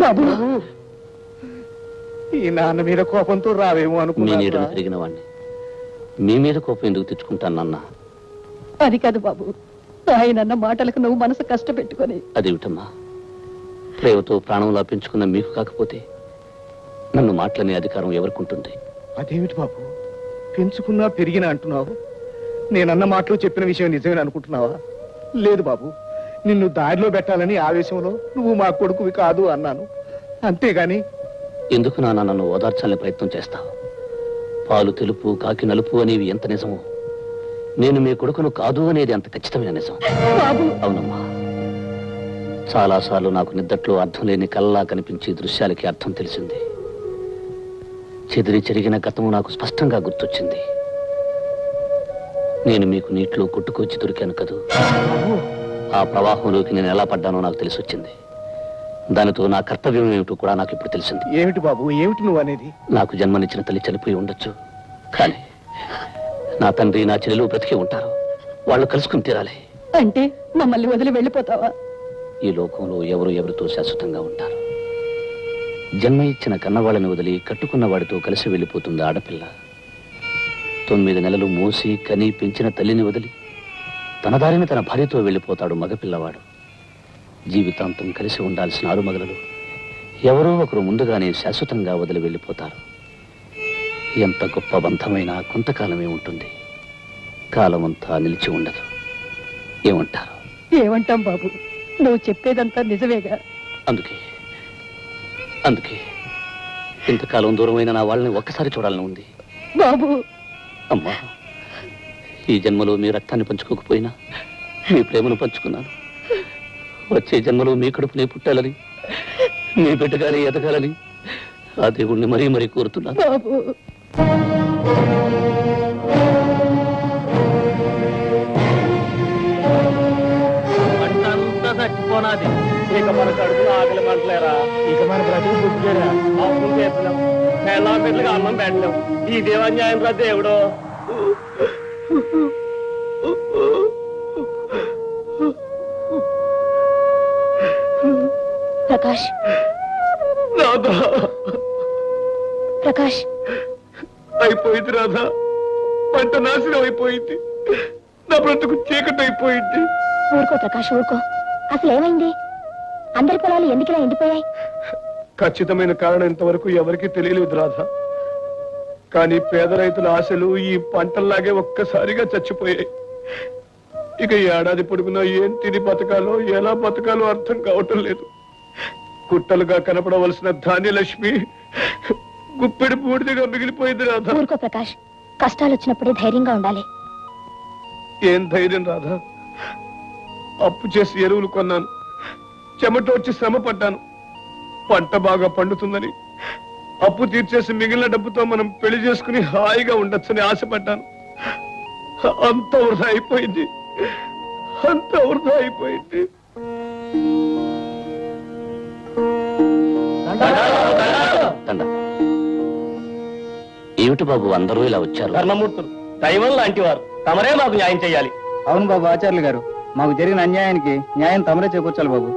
బాబు ఈ నాన్న మీద కోపంతో రావేమో అనుకున్నా. పెరిగిన వాడిని మీ మీద కోపం ఎందుకు తెచ్చుకుంటాను నాన్న? అది కాదు బాబు, ఆయనన్న మాటలకు నువ్వు మనసు కష్టపెట్టుకొని. అదేమిటమ్మా, ప్రేమతో ప్రాణంలా పెంచుకున్న మీకు కాకపోతే నన్ను మాటలనే అధికారం ఎవరికుంటుంది? అదేమిటి బాబు, పెంచుకున్నా పెరిగినా అంటున్నావు? నేనన్న మాటలో చెప్పిన విషయం నిజమేనా అనుకుంటున్నావా? లేదు బాబు, నిన్ను దారిలో పెట్టాలని ఆవేశంలో నువ్వు మా కొడుకువి కాదు అన్నాను, అంతేగాని. ఎందుకు నాన్న నన్ను ఓదార్చాలని ప్రయత్నం చేస్తావు? పాలు తెలుపు కాకి నలుపు అనేవి ఎంత నిజమో, నేను మీ కొడుకును కాదు అనేది అంత ఖచ్చితమైన నిజం. అవునమ్మా, చాలాసార్లు నాకు నిద్దట్లో అర్థం లేని కళ్ళలా కనిపించే దృశ్యాలకి అర్థం తెలిసింది. చెదిరి చెరిగిన గతము నాకు స్పష్టంగా గుర్తొచ్చింది. నేను మీకు నీటిలో కొట్టుకొచ్చి దొరికాను కదూ, ఆ ప్రవాహంలోకి నేను ఎలా పడ్డానో నాకు తెలిసి వచ్చింది. దానితో నా కర్తవ్యం ఏమిటో కూడా నాకు ఇప్పుడు తెలిసింది. ఏమిటి బాబు, ఏమిటి నువ్వు అనేది? నాకు జన్మనిచ్చిన తల్లి చనిపోయి ఉండొచ్చు, కానీ నా తండ్రి నా చెల్లెలు బ్రతికి ఉంటారు. వాళ్ళు కలుసుకుని తీరాలి. అంటే మమ్మల్ని వదిలి వెళ్ళిపోతావా? ఈ లోకంలో ఎవరు ఎవరితో శాశ్వతంగా ఉంటారు. జన్మ ఇచ్చిన కన్నవాళ్ళని వదిలి కట్టుకున్న వాడితో కలిసి వెళ్ళిపోతుంది ఆడపిల్ల. 9 నెలలు మోసి కని పెంచిన తల్లిని వదిలి తన దారిని తన భార్యతో వెళ్ళిపోతాడు మగపిల్లవాడు. జీవితాంతం కలిసి ఉండాల్సిన ఆరుమగలలు ఎవరో ఒకరు ముందుగానే శాశ్వతంగా వదిలి వెళ్ళిపోతారు. ఎంత గొప్ప బంధమైనా కొంతకాలమే ఉంటుంది, కాలమంతా నిలిచి ఉండదు. ఏమంటారు? ఏమంటాం బాబు, నువ్వు చెప్పేదంతా నిజమేగా. అందుకే ఇంతకాలం దూరమైన నా వాళ్ళని ఒక్కసారి చూడాలని ఉంది. బాబు, అమ్మా, ఈ జన్మలో మీ రక్తాన్ని పంచుకోకపోయినా మీ ప్రేమను పంచుకున్నాను. వచ్చే జన్మలో మీ కడుపునే పుట్టాలని, మీ బిడ్డగానే ఎదగాలని ఆ దేవుణ్ణి మరీ మరీ కోరుతున్నాను. బాబు, అంతా చచ్చిపోనాది. ఇక మన కడుపులో ఆకలి మంటలేరా? ఇక మన బ్రతుకు బుద్ధేరా? అప్పులు చేస్తున్నాం, ఎలా పెద్దగా అన్నం పెట్టలేం. ఈ దేవాన్యాయం రా దేవుడు. ప్రకాష్, ప్రకాష్, అయిపోయింది రాధా, పంట నాశనం అయిపోయింది, నా బ్రతుకు చీకటి అయిపోయింది. ఊరుకో ప్రకాష్, ఊరుకో. అసలు ఏమైంది? అందరి పొలాలు ఎందుకులా ఎండిపోయాయి? ఖచ్చితమైన కారణం ఇంతవరకు ఎవరికి తెలియలేదు రాధా. కానీ పేద రైతుల ఆశలు ఈ పంటల్లాగే ఒక్కసారిగా చచ్చిపోయాయి. ఇక ఏడాది పొడుగునా ఏం తిని బతకాలో ఎలా బతకాలో అర్థం కావటం లేదు. కుట్టలుగా కనపడవలసిన ధాన్యలక్ష్మి గుప్పెడి బూడిదగా మిగిలిపోయింది రాధా. ఊరుకో ప్రకాష్, కష్టాలు వచ్చినప్పుడే ధైర్యంగా ఉండాలి. ఏం ధైర్యం రాధా? అప్పు చేసి ఎరువులు కొన్నాను, చెమటోడ్చి శ్రమ పడ్డాను. పంట బాగా పండుతుందని అప్పు తీర్చేసి మిగిలిన డబ్బుతో మనం పెళ్లి చేసుకుని హాయిగా ఉండొచ్చని ఆశపడ్డాను. అంత వృధా అయిపోయింది, అంత వృధా అయిపోయింది. ఏమిటి బాబు అందరూ ఇలా వచ్చారు? కర్ణమూర్తులు, దైవం లాంటి వారు, తమరే మాకు న్యాయం చేయాలి. అవును బాబు, ఆచార్యులు గారు, మాకు జరిగిన అన్యాయానికి న్యాయం తమరే చేకూర్చాలి బాబు.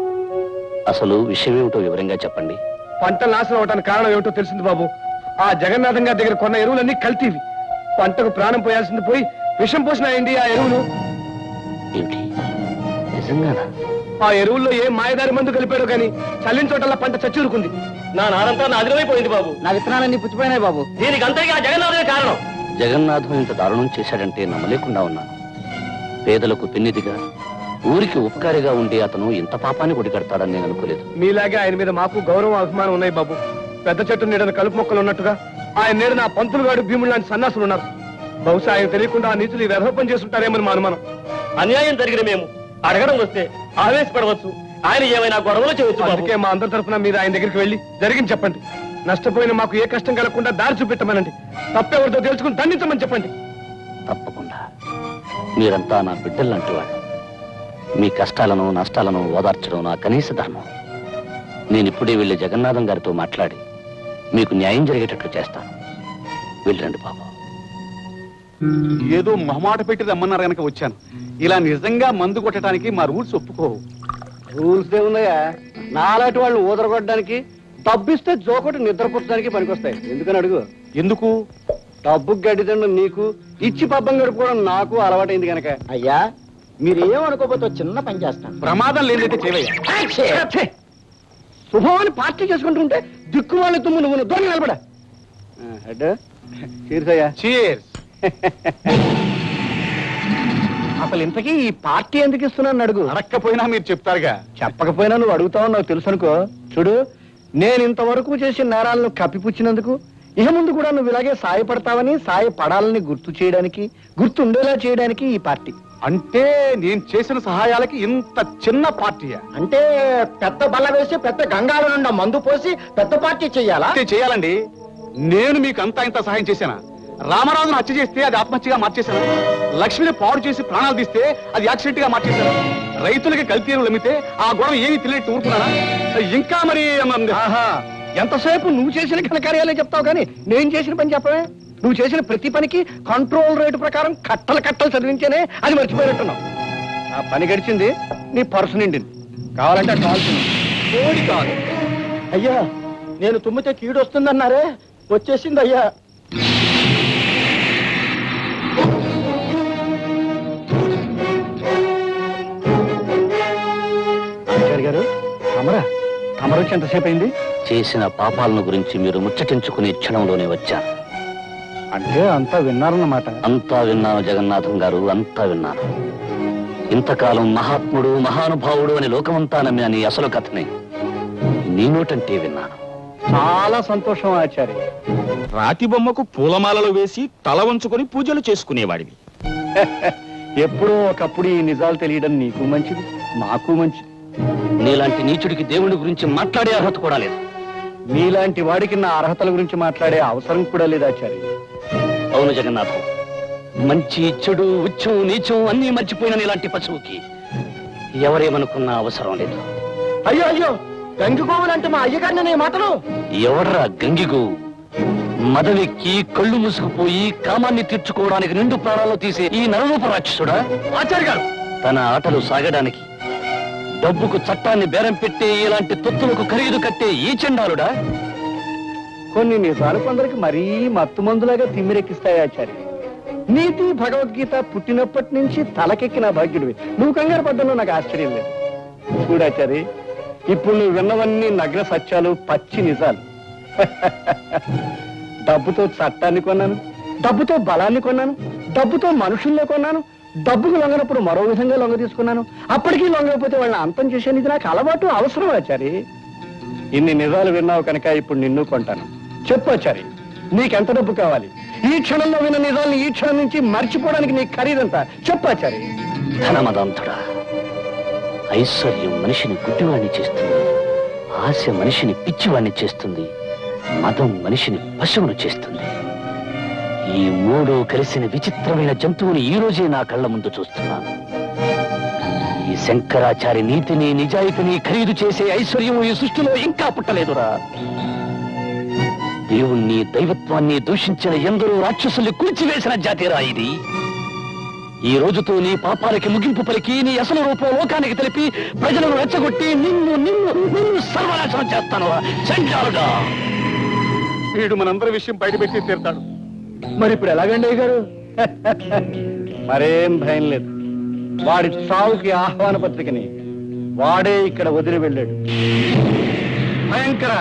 అసలు విషయం ఏమిటో వివరంగా చెప్పండి. పంట నాశనం అవడానికి కారణం ఏమిటో తెలిసింది బాబు. ఆ జగన్నాథం గారి దగ్గర కొన్న ఎరువులన్నీ కల్తీవి. పంటకు ప్రాణం పోయాల్సింది పోయి విషం పోసినాయండి ఆ ఎరువులు. ఏమిటి, నిజంగానా? ఆ ఎరువుల్లో ఏ మాయదారి మందు కలిపాడో కానీ చల్లిన చోటల్లా పంట చచ్చూరుకుంది. నా నారంతా నాదిరైపోయింది బాబు. నా విత్తనాలన్నీ పుచ్చిపోయినాయి బాబు. దీనికి అంతగా జగన్నాథమే కారణం. జగన్నాథం ఇంత దారుణం చేశాడంటే నమ్మలేకుండా ఉన్నాను. పేదలకు పెన్నిదిగా, ఊరికి ఉపకారిగా ఉండి అతను ఇంత పాపాన్ని కొడిగడతాడని నేను అనుకోలేదు. మీలాగే ఆయన మీద మాకు గౌరవం అభిమానం ఉన్నాయి బాబు. పెద్ద చెట్టు నీడన కలుపు మొక్కలు ఉన్నట్టుగా ఆయన నీడ నా పంతులు గాడు భీముడు లాంటి సన్నాసులు ఉన్నారు. బహుశా ఆయన తెలియకుండా ఆ నీచులు వ్యధోపం చేస్తుంటారేమని మా అనుమానం. అన్యాయం జరిగిన మేము అడగడం వస్తే ఆవేశపడవచ్చు, ఆయన ఏమైనా గొడవలు చేయొచ్చు. అందుకే మా అందరి తరఫున మీరు ఆయన దగ్గరికి వెళ్ళి జరిగింది చెప్పండి. నష్టపోయిన మాకు ఏ కష్టం కలగకుండా దారి చూపెట్టమనండి. తప్పెవరితో తెలుసుకుని దండించమని చెప్పండి. తప్పకుండా. మీరంతా నా బిడ్డలంటూ వాళ్ళు. మీ కష్టాలను నష్టాలను ఓదార్చడం నా కనీస ధర్మం. నేను ఇప్పుడే వెళ్ళి జగన్నాథం గారితో మాట్లాడి మీకు న్యాయం జరిగేటట్లు చేస్తాను. వెళ్ళండి బాబు. ఏదో మొహమాట పెట్టి రమ్మన్నారు కనుక వచ్చాను. ఇలా నిజంగా మందు కొట్టడానికి మా రూల్స్ ఒప్పుకోవు. రూల్స్ ఏముందయ్యా, నాలాంటి వాళ్ళు ఊదరగొట్టడానికి, డబ్బిస్తే జోకొట్టి నిద్రపుచ్చడానికి పనికొస్తాయి. ఎందుకని అడుగు. ఎందుకు? డబ్బు గడ్డి తినడం నీకు, ఇచ్చి పబ్బం గడుపుకోవడం నాకు అలవాటైంది కనుక. అయ్యా మీరేమనుకోకపోతే చిన్న పని చేస్తాను. ప్రమాదం లేదైతే చేయవయ్యా. శుభమని పార్టీ చేసుకుంటుంటే దిక్కు వాళ్ళ తుమ్ము నువ్వు దొరికి నిలబడ. చీర్సయ్యా. చీర్స్. అసలు ఇంతకీ ఈ పార్టీ ఎందుకు ఇస్తున్నాను అడుగు. అడక్కపోయినా మీరు చెప్తారుగా. చెప్పకపోయినా నువ్వు అడుగుతావు నాకు తెలుసు అనుకో. చూడు, నేను ఇంతవరకు చేసిన నేరాలను కప్పిపుచ్చినందుకు ఇక ముందు కూడా నువ్వు ఇలాగే సాయపడతావని, సాయపడాలని గుర్తు చేయడానికి, గుర్తుండేలా చేయడానికి ఈ పార్టీ. అంటే నేను చేసిన సహాయాలకి ఇంత చిన్న పార్టీయా? అంటే పెద్ద బల్ల వేసి పెద్ద గంగాల నుండి మందు పోసి పెద్ద పార్టీ చెయ్యాలా? అంటే చేయాలండి. నేను మీకు అంతా ఇంత సహాయం చేశానా? రామరాజును హత్య చేస్తే అది ఆత్మహత్యగా మార్చేశాను. లక్ష్మిని పాడు చేసి ప్రాణాలు తీస్తే అది యాక్సిడెంట్ గా మార్చేశాను. రైతులకి కల్తీలు అమ్మితే ఆ గొడవ ఏమీ తెలియట్టు ఊరుకున్నానా? ఇంకా మరి ఎంతసేపు నువ్వు చేసిన ఘనకార్యాలే చెప్తావు కానీ నేను చేసిన పని చెప్పవే. నువ్వు చేసిన ప్రతి పనికి కంట్రోల్ రేటు ప్రకారం కట్టలు కట్టలు చదివించేనే అది మర్చిపోయినట్టున్నావు. ఆ పని గడిచింది, నీ పర్సు నిండింది. కావాలంటే కావాల్సింది కోడి కావాలి. అయ్యా నేను తుమ్మితే కీడు వస్తుందన్నారే, వచ్చేసింది అయ్యా. ఆచార్య గారు, తమరు వచ్చి ఎంతసేపు అయింది? చేసిన పాపాలను గురించి మీరు ముచ్చటించుకునే క్షణంలోనే వచ్చాను. అంటే అంతా విన్నారన్నమాట. అంతా విన్నాను జగన్నాథం గారు, అంతా విన్నాను. ఇంతకాలం మహాత్ముడు, మహానుభావుడు అని లోకమంతా నమ్మిన నీ అసలు కథనే నీ నోటంటే విన్నాను. చాలా సంతోషం ఆచార్య. రాతి బొమ్మకు పూలమాలలు వేసి తల వంచుకొని పూజలు చేసుకునేవాడివి. ఎప్పుడో ఒకప్పుడు ఈ నిజాలు తెలియడం నీకు మంచిది, మాకు మంచిది. నీలాంటి నీచుడికి దేవుడి గురించి మాట్లాడే అర్హత కూడా లేదు. నీలాంటి వాడికి నా అర్హతల గురించి మాట్లాడే అవసరం కూడా లేదు ఆచార్య. అవును జగన్నాథం, మంచి చెడు, ఉచ్చం నీచం అన్నీ మర్చిపోయిన నీలాంటి పశువుకి ఎవరేమనుకున్నా అవసరం లేదు. అయ్యో అయ్యో, గంగిగోవులంటే మా అయ్యగారిని మాటలు. ఎవడ్రా గంగిగో? మదవెక్కి కళ్ళు మూసుకుపోయి కామాన్ని తీర్చుకోవడానికి నిండు ప్రాణాలు తీసే ఈ నరరూప రాక్షసుడా? ఆచార్య గారు, తన ఆటలు సాగడానికి డబ్బుకు చట్టాన్ని బేరం పెట్టే ఇలాంటి తొత్తులకు ఖరీదు కట్టే ఈ చండాలుడా? కొన్ని నిజాలు కొందరికి మరీ మత్తు మందులాగా తిమ్మిరెక్కిస్తాయి ఆచార్య. నీతి భగవద్గీత పుట్టినప్పటి నుంచి తలకెక్కిన భాగ్యుడివి. నువ్వు కంగారు పడ్డంలో నాకు ఆశ్చర్యం లేదు. చూడాచారి, ఇప్పుడు నువ్వు విన్నవన్నీ నగ్న సత్యాలు, పచ్చి నిజాలు. డబ్బుతో చట్టాన్ని కొన్నాను, డబ్బుతో బలాన్ని కొన్నాను, డబ్బుతో మనుషుల్ని కొన్నాను, డబ్బుకు లొంగనప్పుడు మరో విధంగా లొంగ తీసుకున్నాను. అప్పటికీ లొంగకపోతే వాళ్ళని అంతం చేసేది ఇది నాకు అలవాటు, అవసరం ఆచారి. ఇన్ని నిజాలు విన్నావు కనుక ఇప్పుడు నిన్ను కొంటాను. చెప్పు ఆచారి, నీకెంత డబ్బు కావాలి? ఈ క్షణంలో విన్న నిజాలను ఈ క్షణం నుంచి మర్చిపోవడానికి నీ ఖరీదంతా చెప్పు ఆచారి. ధనమదంతుడా, ఐశ్వర్యం మనిషిని గుడ్డివాణ్ణి చేస్తుంది, ఆశ మనిషిని పిచ్చివాణ్ణి చేస్తుంది, మదం మనిషిని పశువును చేస్తుంది. ఈ మూడు కలిసిన విచిత్రమైన జంతువుని ఈ రోజే నా కళ్ళ ముందు చూస్తున్నాను. ఈ శంకరాచారి నీతిని, నిజాయితీని ఖరీదు చేసే ఐశ్వర్యం ఈ సృష్టిలో ఇంకా పుట్టలేదురా. దేవుణ్ణి, దైవత్వాన్ని దూషించిన ఎందరో రాక్షసుల్ని కూల్చివేసిన జాతిరా ఇది. ఈ రోజుతో నీ పాపాలకి ముగింపు పలికి నీ అసలు రూపం లోకానికి తెలిపి ప్రజలను రెచ్చగొట్టి నిన్ను నిన్ను నిన్ను సర్వనాశనం చేస్తాను చండాలుడా. వీడు మనందరి విషయం బయటపెట్టి తీరుతాడు. మరి ఇప్పుడు ఎలాగండి అయ్య గారు? మరేం భయం లేదు. వాడి చావుకి ఆహ్వాన పత్రికని వాడే ఇక్కడ వదిలి వెళ్ళాడు. భయంకర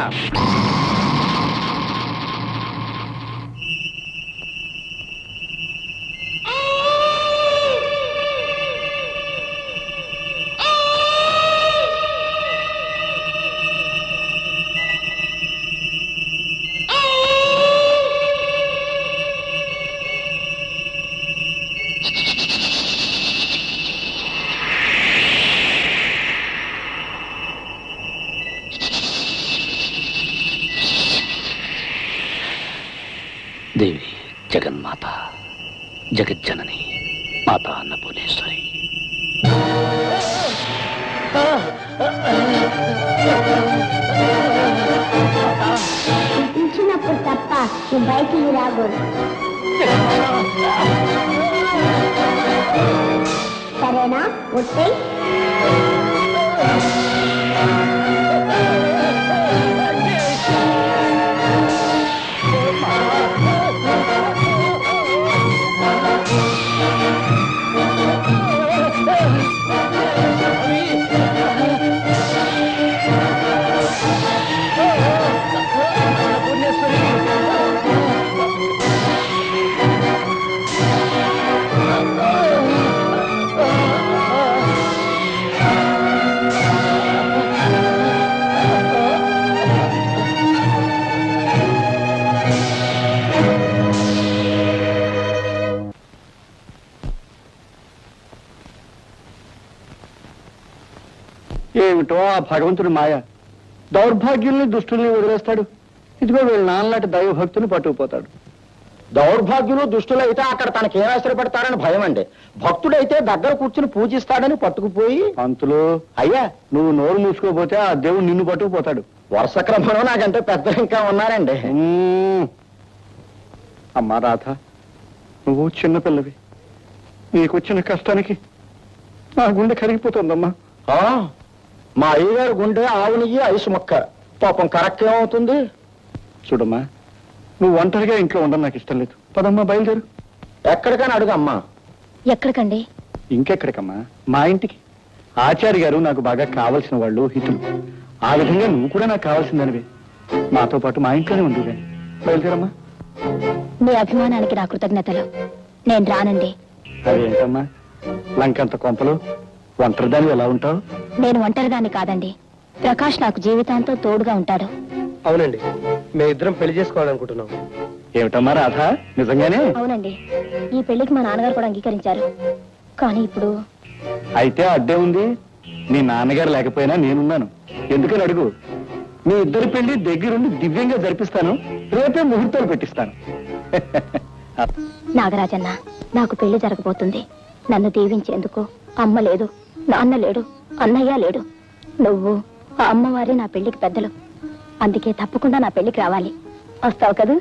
దేవి జగన్మాత, జగజ్జనని, మాత అన్నపూర్ణేశ్వరి. ఇచ్చినప్పుడు తప్ప నువ్వు బయటికి రాకూడదు. సరేనా? వచ్చేయ్. ఏమిటో ఆ భగవంతుడి మాయ, దౌర్భాగ్యుల్ని దుష్టుల్ని వదిలేస్తాడు, ఇదిగో వీళ్ళ నాన్నలాంటి దైవభక్తుని పట్టుకుపోతాడు. దౌర్భాగ్యులు దుష్టులు అయితే అక్కడ తనకేం ఆశ్రయపడతారని భయం అండి. భక్తుడైతే దగ్గర కూర్చుని పూజిస్తాడని పట్టుకుపోయి, పంతులు అయ్యా నువ్వు నోరు మూసుకోపోతే ఆ దేవుడు నిన్ను పట్టుకుపోతాడు. వరుస క్రమంలో నాకంటే పెద్దలు ఇంకా ఉన్నారండి. అమ్మా రాధ, నువ్వు చిన్నపిల్లవి, నీకొచ్చిన కష్టానికి నా గుండె కరిగిపోతుందమ్మా. ఆ, మా అయ్యగారు గుండె ఆవు నెయ్యి ఐసు మొక్క, పాపం కరెక్ట్ ఏమవుతుంది? చూడమ్మా, నువ్వు ఒంటరిగా ఇంట్లో ఉండడం నాకు ఇష్టం లేదు. పదమ్మా, బయలుదేరు. ఎక్కడికైనా అడుగమ్మా. ఎక్కడికండి? ఇంకెక్కడికమ్మా, మా ఇంటికి. ఆచార్య గారు నాకు బాగా కావలసిన వాళ్ళు, హితులు. ఆ విధంగా నువ్వు కూడా నాకు కావాల్సిందనివి. మాతో పాటు మా ఇంట్లోనే ఉంది కానీ. బయలుదేరమ్మా. మీ అభిమానానికి నా కృతజ్ఞతలు. నేను రానండి. అదేంటమ్మా, లంకంత కొంపలు ఒంటరిదాన్ని ఎలా ఉంటావు? నేను ఒంటరిదాన్ని కాదండి. ప్రకాష్ నాకు జీవితాంతం తోడుగా ఉంటాడు. అవునండి, మేమిద్దరం పెళ్లి చేసుకోవాలనుకుంటున్నాం. ఏమిటమ్మా రాధ, నిజంగానే? అవునండి, ఈ పెళ్లికి మా నాన్నగారు కూడా అంగీకరించారు. కానీ ఇప్పుడు అయితే అడ్డే ఉంది. నీ నాన్నగారు లేకపోయినా నేనున్నాను. ఎందుకని అడుగు. మీ ఇద్దరి పెళ్లి దగ్గరుండి దివ్యంగా జరిపిస్తాను. రేపే ముహూర్తాలు పెట్టిస్తాను. నాగరాజన్న, నాకు పెళ్లి జరగబోతుంది. నన్ను దీవించేందుకు అమ్మ లేదు, నాన్న లేడు, అన్నయ్య లేడు. నువ్వు ఆ అమ్మవారి నా పెళ్లికి పెద్దలు. అందుకే తప్పకుండా నా పెళ్లికి రావాలి. వస్తావు కదూ?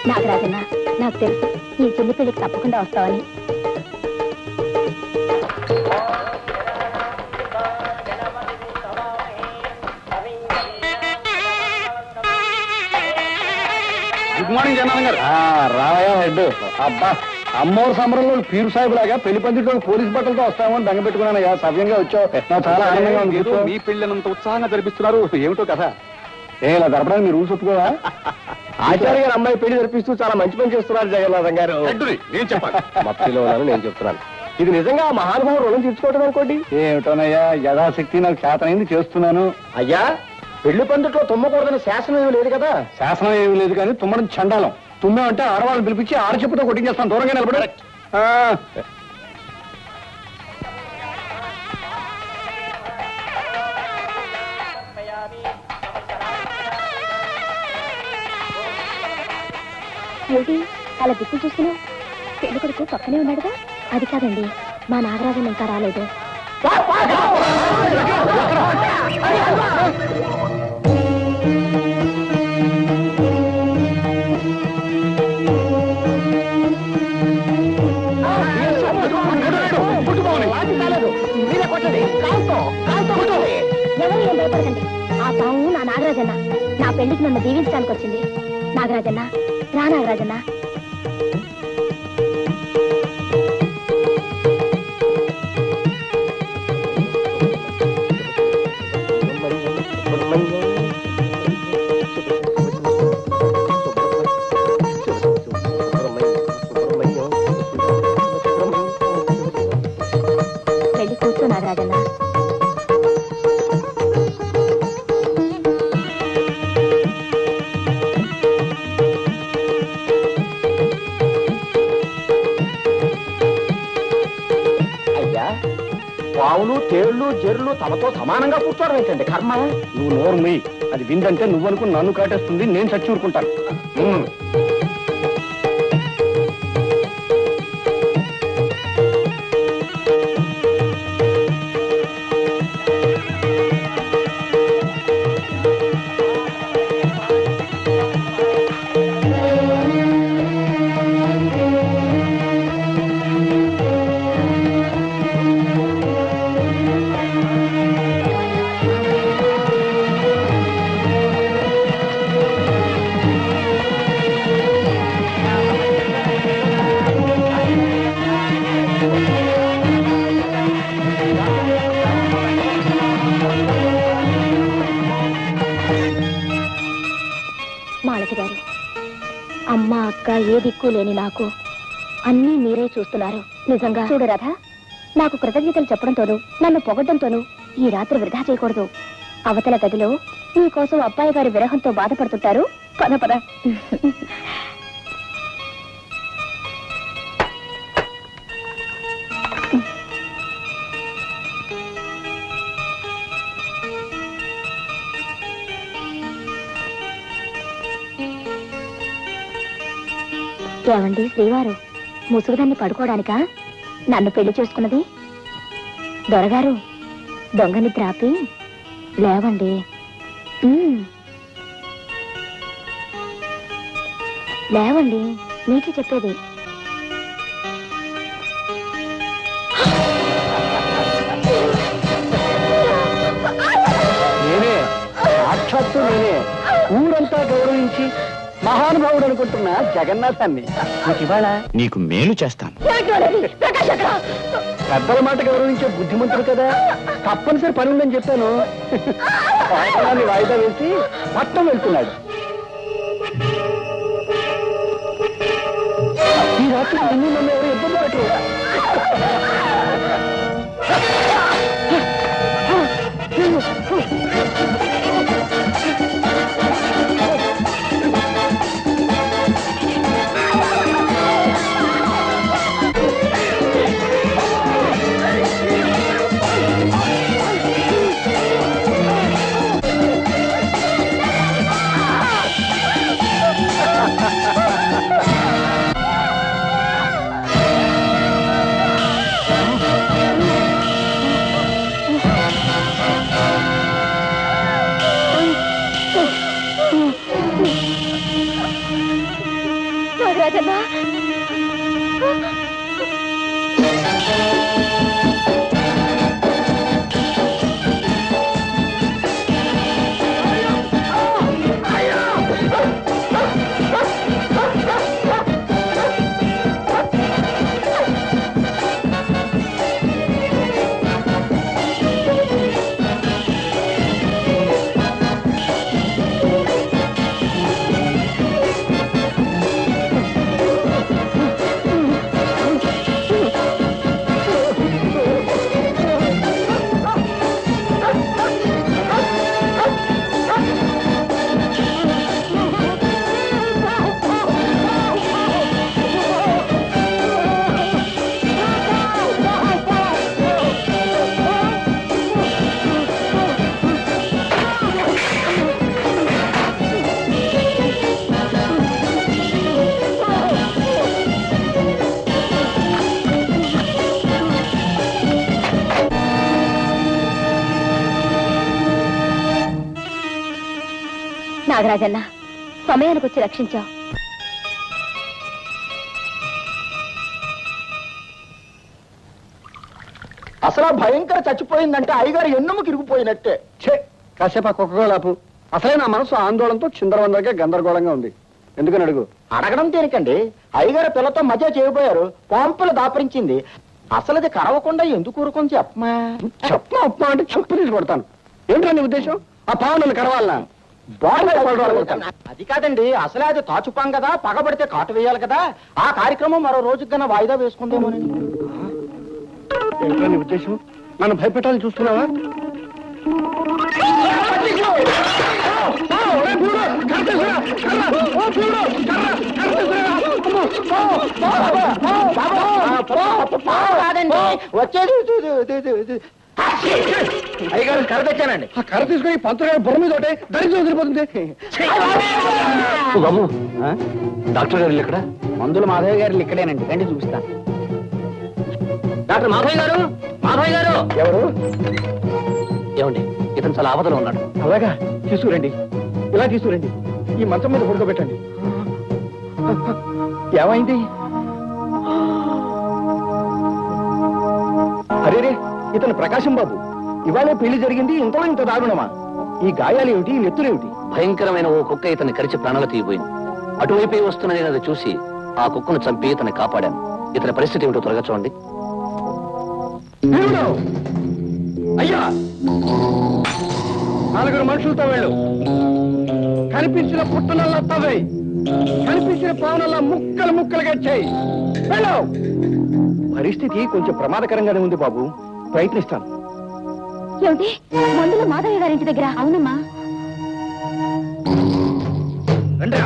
నాగరాజన్న, నాకు తెలుసు ఈ చిన్ని పెళ్లికి తప్పకుండా వస్తావని. గుడ్ మార్నింగ్ జనార్దన్ గారు. రావయ్యా హెడ్. అబ్బా, అమ్మోరు సంబరంలో పీరు సాహిబ్ లాగా పెళ్లి పందిట్లో పోలీస్ బట్టలతో వస్తామని దంగ పెట్టుకున్నానయ్యా. సవ్యంగా వచ్చావు, నాకు చాలా ఆనందంగా ఉంది. ఏదో మీ పెళ్ళినంత ఉత్సాహంగా జరిపిస్తున్నారు, ఏమిటో కదా. ఇలా జరపడానికి మీరు రూల్స్ ఒప్పుకోవా? ఆచార్య గారు అమ్మాయి పెళ్లి జరిపిస్తూ చాలా మంచి పని చేస్తున్నారు జగన్నాథం గారు. హెడ్డుని నేను చెప్పాలి. మత్తిలో ఉన్నాను, నేను చెప్తున్నాను. ఇది నిజంగా మహానుభావం రుణం తీర్చుకోవటం అనుకోండి. ఏమిటోనయ్యా, యథాశక్తి నాకు చేతనైంది చేస్తున్నాను. అయ్యా, పెళ్లి పందిట్లో తుమ్మకూడదని శాసనం ఏమి లేదు కదా. శాసనం ఏమీ లేదు కానీ తుమ్మడం చండాలం. తుమ్మామంటే ఆడవాళ్ళని పిలిపించి ఆడచెప్పుతో కొట్టించేస్తాను. దూరంగా నిలబడి. ఏంటి అలా దిక్కులు చూస్తున్నావు? పెళ్లి కొడుకు పక్కనే ఉన్నాడుగా. అది కాదండి, మా నాగరాజన్ ఇంకా రాలేదు. ఎవరు ఏం భయపడకండి. ఆ పాము నా నాగరాజన్న. నా పెళ్లికి నన్ను దీవించడానికి వచ్చింది. నాగరాజన్న, రా నాగరాజన్న. పెళ్లి కూర్చో నాగరాజన్న. అయ్యా, పావులు తేళ్లు జెర్లు తమతో సమానంగా కూర్చోవడం ఏంటండి కర్మ? నువ్వు నోరు మూయి. అది విందంటే నువ్వు అనుకుని నన్ను కాటేస్తుంది, నేను చచ్చి ఊరుకుంటాను. మాలతి గారు, అమ్మ అక్క ఏ దిక్కు లేని నాకు అన్నీ మీరే చూస్తున్నారు. నిజంగా చూడు రాధా, నాకు కృతజ్ఞతలు చెప్పడంతోనూ నన్ను పొగడ్డంతోనూ ఈ రాత్రి వృధా చేయకూడదు. అవతల గదిలో మీకోసం అబ్బాయి గారి విరహంతో బాధపడుతుంటారు. పద పద. ఏమండి శ్రీవారు, ముసుగుదాన్ని పడుకోవడానికా నన్ను పెళ్లి చేసుకున్నది? దొరగారు, దొంగ నిద్ర ఆపి లేవండి. లేవండి, నీకే చెప్పేది. నేనే, సాక్షాత్తు నేనే, ఊరంతా గౌరవించి మహానుభావుడు అనుకుంటున్న జగన్నాథాన్ని. నీకు ఇవాళ నీకు మేలు చేస్తాను. పెద్దల మాట గౌరవించే బుద్ధిమంతుడు కదా, తప్పనిసరి పని ఉందని చెప్పాను. అవసరాన్ని వాయిదా వేసి పట్టం వెళ్తున్నాడు. ఈ రాత్రి నిన్ను నన్ను ఎవరు ఇబ్బంది పెట్టరు. నాగరాజన్న, నాగరాజన్న, సమయానికి వచ్చి రక్షించావు. అసలు ఆ భయంకర చచ్చిపోయిందంటే అయ్యగారు ఎన్నుముకి ఇరిగిపోయినట్టే. ఛే, కాసేపు ఆ కుక్కగోలాపు. అసలే నా మనసు ఆందోళనతో చిందరవందరగా గందరగోళంగా ఉంది. ఎందుకని అడుగు. అడగడం దేనికండి? అయ్యగారు పిల్లతో మధ్య చేయబోయారు, పాంపులు దాపరించింది. అసలు అది కరవకుండా ఎందుకు ఊరుకొని చెప్పమా. చెప్పమా ఉప్మా అంటే చెప్పు తీసి కొడతాను. ఏంటో నీ ఉద్దేశం? ఆ పావు నన్ను కరవాలనా? అది కాదండి, అసలే అది తాచుపాం కదా, పగబడితే కాటు వేయాలి కదా. ఆ కార్యక్రమం మరో రోజుకి కన్నా వాయిదా వేసుకుందేమోనండి. ఏంటో నీ ఉద్దేశం? నన్ను భయపెట్టాలని చూస్తున్నావా? కాదండి, వచ్చేది అయ్యగారు కర్ర తెచ్చానండి. ఆ కర్ర తీసుకుని పంతులు బుర్ర మీద ఒకటే దరిద్రం వదిలిపోతుంది. బాబు, డాక్టర్ గారు ఇక్కడ? మందులు మాధవ్ గారు ఇక్కడేనండి, రండి చూపిస్తా. డాక్టర్ మాధవ్ గారు, మాధవ్ గారు. ఎవరు? ఏమండి, ఇతను చాలా ఆపదలో ఉన్నాడు. అలాగా, తీసుకురండి. ఇలా తీసుకురండి. ఈ మంచం మీద పడుకోబెట్టండి. ఏమైంది? అరేరే, ఇతను ప్రకాశం బాబు. ఇవాళే పెళ్లి జరిగింది, ఇంతలో ఇంత దారుణమా? ఈ గాయాలు ఏమిటి, ఈ నెత్తులేమిటి? భయంకరమైన ఓ కుక్క ఇతన్ని కరిచి ప్రాణాలు తీయబోయింది. అటువైపే వస్తున్నది అది చూసి ఆ కుక్కను చంపి ఇతన్ని కాపాడాను. ఇతని పరిస్థితి ఏమిటో త్వరగా చూడండి. అయ్యా, 4 మనుషులతో వెళ్ళు. కనిపించిన పుట్టనల్లా తవ్వేయి, కనిపించిన పావునల్లా ముక్కలు ముక్కలుగా చేయి. వెళ్ళు. పరిస్థితి కొంచెం ప్రమాదకరంగానే ఉంది బాబు, ప్రయత్నిస్తాను. ఏమిటి? మందులు మాధయ్య గారింటి దగ్గర? అవునమ్మా. రండి.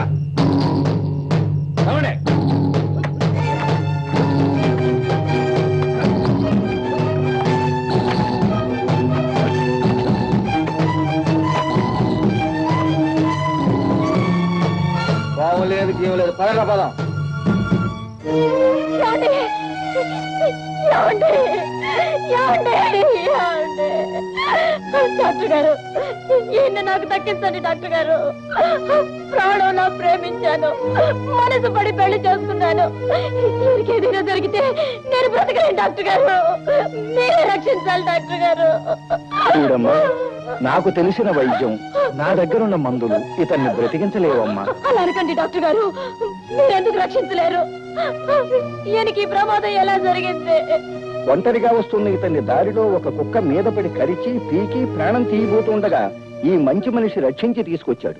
లేదు, జీవం లేదు. పదరా పదం. ఏమండి? ఏమండి? ఏమండి? ఏమండి? డాక్టర్ గారు ఈయన నాకు దక్కించండి డాక్టర్ గారు. ప్రాణంలో ప్రేమించాను, మనసు పడి పెళ్లి చేసుకున్నాను. ఏదైనా దొరికితే నేను బ్రతకలేను డాక్టర్ గారు. మీరే రక్షించాలి డాక్టర్ గారు. చూడమ్మా, నాకు తెలిసిన వైద్యం, నా దగ్గరున్న మందులు ఇతన్ని బ్రతికించలేవమ్మా. అలా అనకండి డాక్టర్ గారు. మీరెందుకు రక్షించలేరు? ఈయనకి ఈ ప్రమాదం ఎలా జరిగింది? ఒంటరిగా వస్తున్న ఇతన్ని దారిలో ఒక కుక్క మీద పడి కరిచి పీకి ప్రాణం తీయబోతుండగా ఈ మంచి మనిషి రక్షించి తీసుకొచ్చాడు.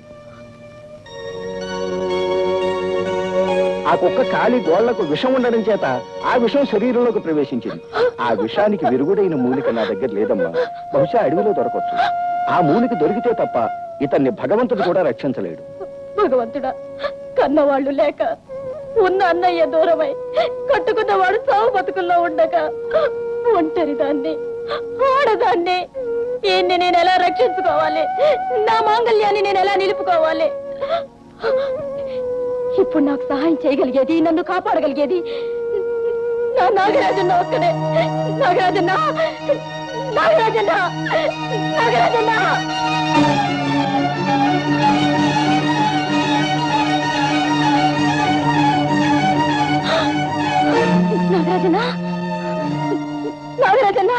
ఆ కుక్క కాలి గోళ్లకు విషం ఉండడం చేత ఆ విషం శరీరంలోకి ప్రవేశించింది. ఆ విషానికి విరుగుడైన మూలిక నా దగ్గర లేదమ్మా. బహుశా అడవిలో దొరకచ్చు. ఆ మూలిక దొరికితే తప్ప ఇతన్ని భగవంతుడు కూడా రక్షించలేడు. భగవంతుడా, కన్నవాళ్ళు లేక ఉన్న అన్నయ్య దూరమై కట్టుకున్నవాడు సావు బతుకుల్లో ఉండగా ఒంటరి దాన్ని, ఆడదాన్ని ఈయన్ని నేను ఎలా రక్షించుకోవాలి? నా మాంగళ్యాన్ని నేను ఎలా నిలుపుకోవాలి? ఇప్పుడు నాకు సహాయం చేయగలిగేది, నన్ను కాపాడగలిగేది నా నాగరాజన్న ఒక్కడే. నాగరాజన్న, నాగరాజన్న, నాగరాజన్న. నాగరాజన్న, నాగరాజన్న,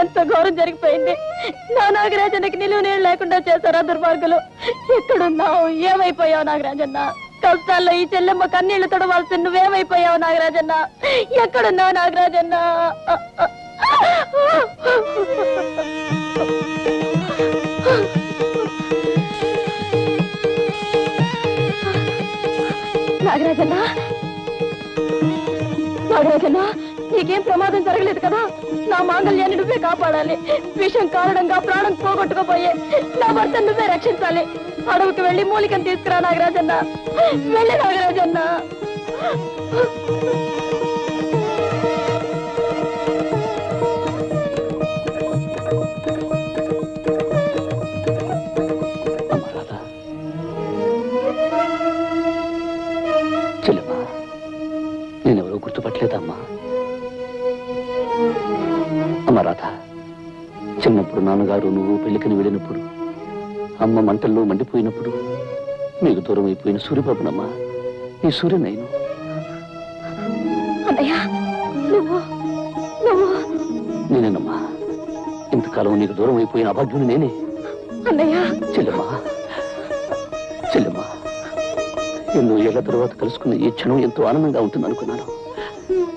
ఎంత ఘోరం జరిగిపోయింది. నా నాగరాజన్నకి నిలువ నీళ్ళు లేకుండా చేశారా దుర్మార్గులు. ఎక్కడున్నావు? ఏమైపోయావు నాగరాజన్న? కష్టాల్లో ఈ చెల్లెమ్మ కన్నీళ్లు తొడవాల్సి నువ్వేమైపోయావు నాగరాజన్న? ఎక్కడున్నావు నాగరాజన్న? నాగరాజన్న, నాగరాజన్న, నీకేం ప్రమాదం జరగలేదు కదా? నా మాంగళ్యాన్ని నువ్వే కాపాడాలి. విషం కారణంగా ప్రాణం పోగొట్టుకోపోయే నా భర్త నువ్వే రక్షించాలి. అడవికి వెళ్ళి మూలికను తీసుకురా నాగరాజన్న. వెళ్ళి నాగరాజన్న. అమ్మా రాధా, చెల్లెమ్మా, నేనెవరో గుర్తుపట్టలేదమ్మా. అమ్మ రాధ, చిన్నప్పుడు నాన్నగారు నువ్వు పెళ్లికని వెళ్ళినప్పుడు, అమ్మ మంటల్లో మండిపోయినప్పుడు మీకు దూరం అయిపోయిన సూర్యబాబునమ్మా. ఈ సూర్యనైను. అన్నయ్య, నువ్వు నువ్వు నేనేనమ్మా. ఇంతకాలం నీకు దూరం అయిపోయిన అభాగ్యుని నేనే. అన్నయ్య. చెల్లెమ్మా, చెల్లెమ్మా, ఎన్నో ఏళ్ల తర్వాత కలుసుకున్న ఈ క్షణం ఎంతో ఆనందంగా ఉంటుంది అనుకున్నాను.